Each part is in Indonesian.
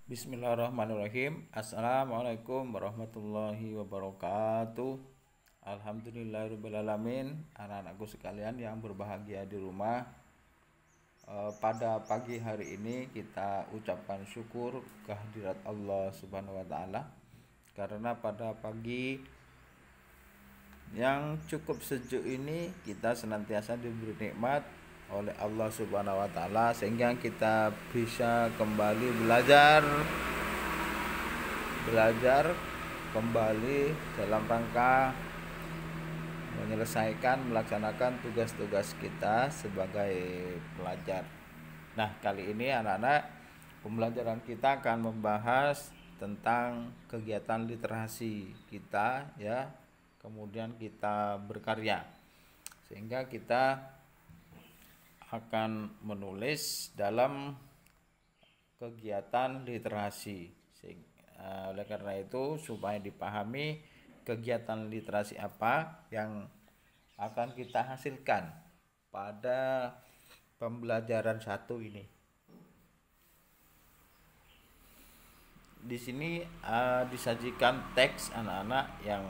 Bismillahirrahmanirrahim. Assalamualaikum warahmatullahi wabarakatuh. Alhamdulillahirrahmanirrahim. Anak-anakku sekalian yang berbahagia di rumah, pada pagi hari ini kita ucapkan syukur kehadirat Allah Subhanahu wa taala, karena pada pagi yang cukup sejuk ini kita senantiasa diberi nikmat oleh Allah Subhanahu wa taala, sehingga kita bisa kembali belajar kembali dalam rangka melaksanakan tugas-tugas kita sebagai pelajar. Nah, kali ini anak-anak, pembelajaran kita akan membahas tentang kegiatan literasi kita ya. Kemudian kita berkarya, sehingga kita akan menulis dalam kegiatan literasi. Oleh karena itu, supaya dipahami kegiatan literasi apa yang akan kita hasilkan pada pembelajaran satu ini. Di sini disajikan teks anak-anak yang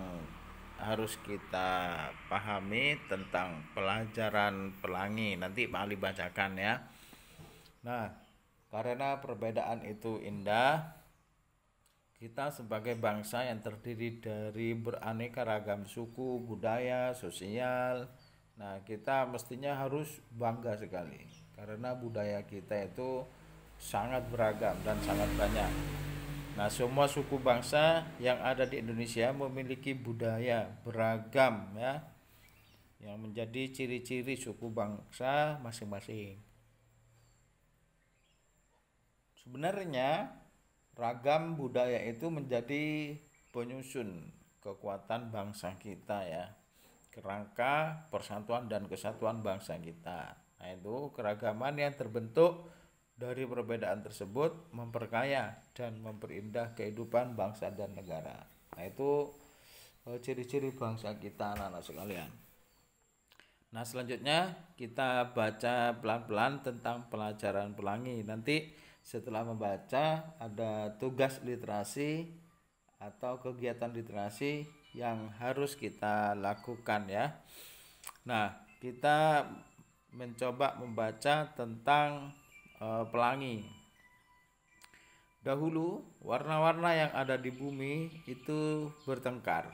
harus kita pahami tentang pelajaran pelangi. Nanti Pak Ali bacakan ya. Nah, karena perbedaan itu indah, kita sebagai bangsa yang terdiri dari beraneka ragam suku, budaya, sosial, nah kita mestinya harus bangga sekali karena budaya kita itu sangat beragam dan sangat banyak. Nah, semua suku bangsa yang ada di Indonesia memiliki budaya beragam ya, yang menjadi ciri-ciri suku bangsa masing-masing. Sebenarnya ragam budaya itu menjadi penyusun kekuatan bangsa kita ya, kerangka persatuan dan kesatuan bangsa kita. Nah, itu keragaman yang terbentuk dari perbedaan tersebut memperkaya dan memperindah kehidupan bangsa dan negara. Nah, itu ciri-ciri bangsa kita anak-anak sekalian. Nah, selanjutnya kita baca pelan-pelan tentang pelajaran pelangi. Nanti setelah membaca ada tugas literasi atau kegiatan literasi yang harus kita lakukan ya. Nah, kita mencoba membaca tentang pelangi. Dahulu warna-warna yang ada di bumi itu bertengkar.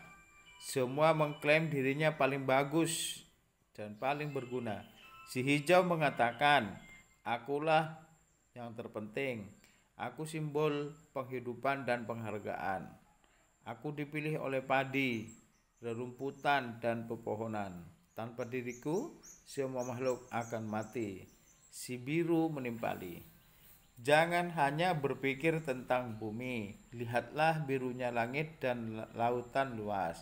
Semua mengklaim dirinya paling bagus dan paling berguna. Si hijau mengatakan, akulah yang terpenting. Aku simbol penghidupan dan penghargaan. Aku dipilih oleh padi, rerumputan dan pepohonan. Tanpa diriku, semua makhluk akan mati. Si biru menimpali. Jangan hanya berpikir tentang bumi, lihatlah birunya langit dan lautan luas.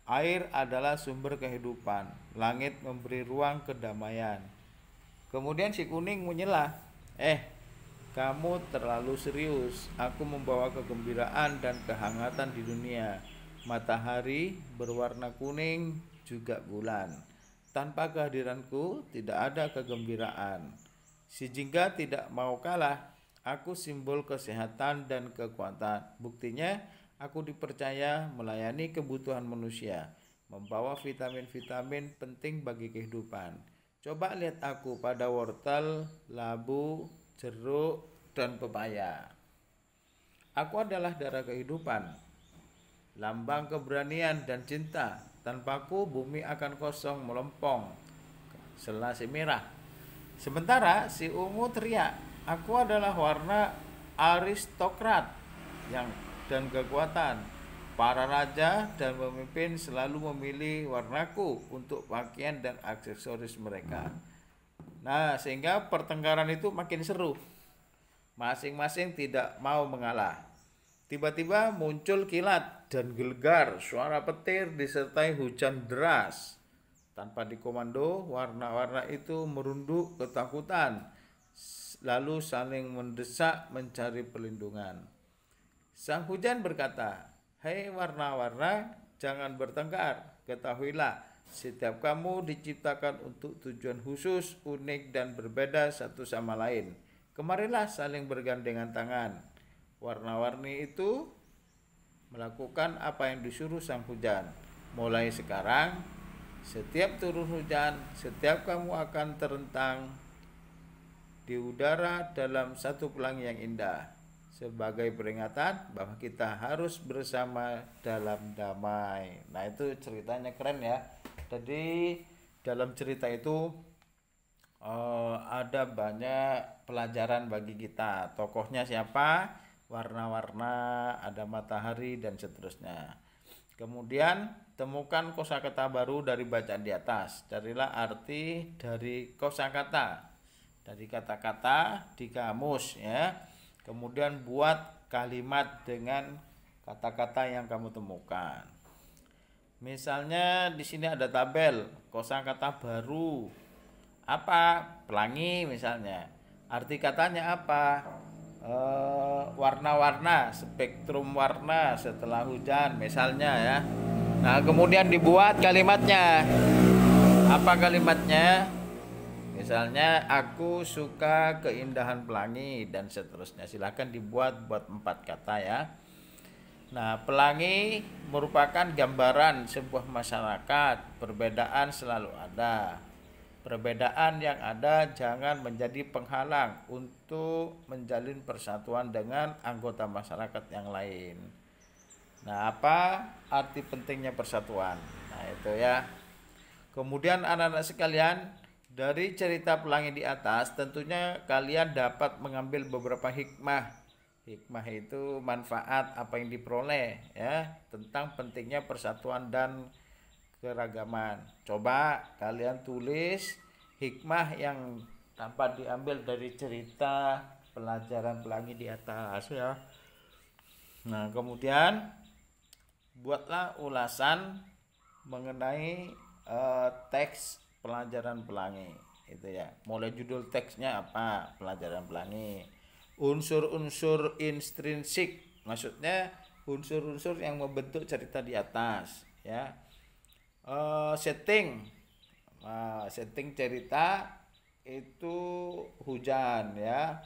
Air adalah sumber kehidupan, langit memberi ruang kedamaian. Kemudian si kuning menyela, kamu terlalu serius, aku membawa kegembiraan dan kehangatan di dunia. Matahari berwarna kuning, juga bulan. Tanpa kehadiranku tidak ada kegembiraan. Si jingga tidak mau kalah. Aku simbol kesehatan dan kekuatan. Buktinya aku dipercaya melayani kebutuhan manusia, membawa vitamin-vitamin penting bagi kehidupan. Coba lihat aku pada wortel, labu, jeruk, dan pepaya. Aku adalah darah kehidupan, lambang keberanian dan cinta. Tanpaku bumi akan kosong melempong, selasi merah. Sementara si ungu teriak, aku adalah warna aristokrat dan kekuatan. Para raja dan pemimpin selalu memilih warnaku untuk pakaian dan aksesoris mereka. Nah, sehingga pertengkaran itu makin seru. Masing-masing tidak mau mengalah. Tiba-tiba muncul kilat dan gelegar, suara petir disertai hujan deras. Tanpa dikomando, warna-warna itu merunduk ketakutan, lalu saling mendesak mencari perlindungan. Sang hujan berkata, hei warna-warna, jangan bertengkar. Ketahuilah, setiap kamu diciptakan untuk tujuan khusus, unik dan berbeda satu sama lain. Kemarilah saling bergandengan tangan. warna-warni itu melakukan apa yang disuruh sang hujan. Mulai sekarang, setiap turun hujan, setiap kamu akan terentang di udara dalam satu pelangi yang indah, sebagai peringatan bahwa kita harus bersama dalam damai. Nah, itu ceritanya keren ya. Jadi dalam cerita itu ada banyak pelajaran bagi kita. Tokohnya siapa, warna-warna, ada matahari dan seterusnya. Kemudian temukan kosakata baru dari bacaan di atas. Carilah arti dari kosakata, dari kata-kata di kamus ya. Kemudian buat kalimat dengan kata-kata yang kamu temukan. Misalnya di sini ada tabel kosakata baru. Apa? Pelangi misalnya. Arti katanya apa? Warna-warna, spektrum warna setelah hujan misalnya ya. Nah, kemudian dibuat kalimatnya. Apa kalimatnya? Misalnya aku suka keindahan pelangi dan seterusnya. Silahkan dibuat buat 4 kata ya. Nah, pelangi merupakan gambaran sebuah masyarakat. Perbedaan selalu ada. Perbedaan yang ada jangan menjadi penghalang untuk menjalin persatuan dengan anggota masyarakat yang lain. Nah, apa arti pentingnya persatuan? Nah, itu ya. Kemudian anak-anak sekalian, dari cerita pelangi di atas tentunya kalian dapat mengambil beberapa hikmah. Hikmah itu manfaat apa yang diperoleh ya, tentang pentingnya persatuan dan keragaman. Coba kalian tulis hikmah yang dapat diambil dari cerita pelajaran pelangi di atas ya. Nah, kemudian buatlah ulasan mengenai teks pelajaran pelangi itu ya. Mulai judul teksnya apa, pelajaran pelangi. Unsur-unsur intrinsik, maksudnya unsur-unsur yang membentuk cerita di atas ya. Setting cerita itu hujan ya,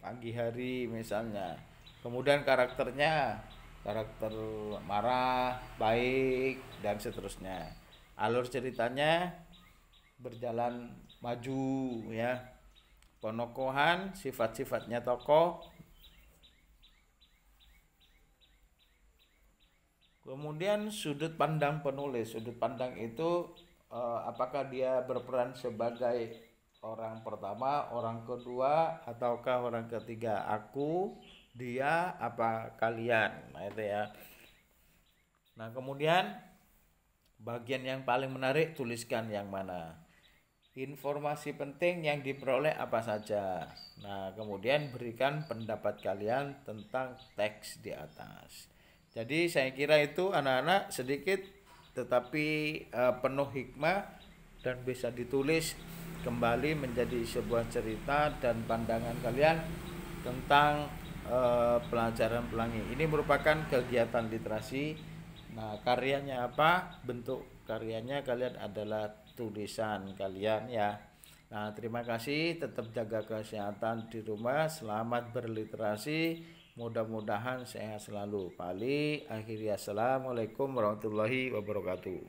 pagi hari misalnya. Kemudian karakternya, karakter marah, baik dan seterusnya. Alur ceritanya berjalan maju ya. Penokohan, sifat-sifatnya tokoh. Kemudian sudut pandang penulis. Sudut pandang itu apakah dia berperan sebagai orang pertama, orang kedua, ataukah orang ketiga? Aku, dia, apa kalian? Nah, itu ya. Nah, kemudian bagian yang paling menarik tuliskan yang mana. Informasi penting yang diperoleh apa saja. Nah, kemudian berikan pendapat kalian tentang teks di atas. Jadi saya kira itu anak-anak sedikit tetapi penuh hikmah dan bisa ditulis kembali menjadi sebuah cerita dan pandangan kalian tentang pelajaran pelangi. Ini merupakan kegiatan literasi. Nah, karyanya apa? Bentuk karyanya kalian adalah tulisan kalian ya. Nah, terima kasih, tetap jaga kesehatan di rumah, selamat berliterasi, mudah-mudahan sehat selalu. Pali akhiri, assalamualaikum warahmatullahi wabarakatuh.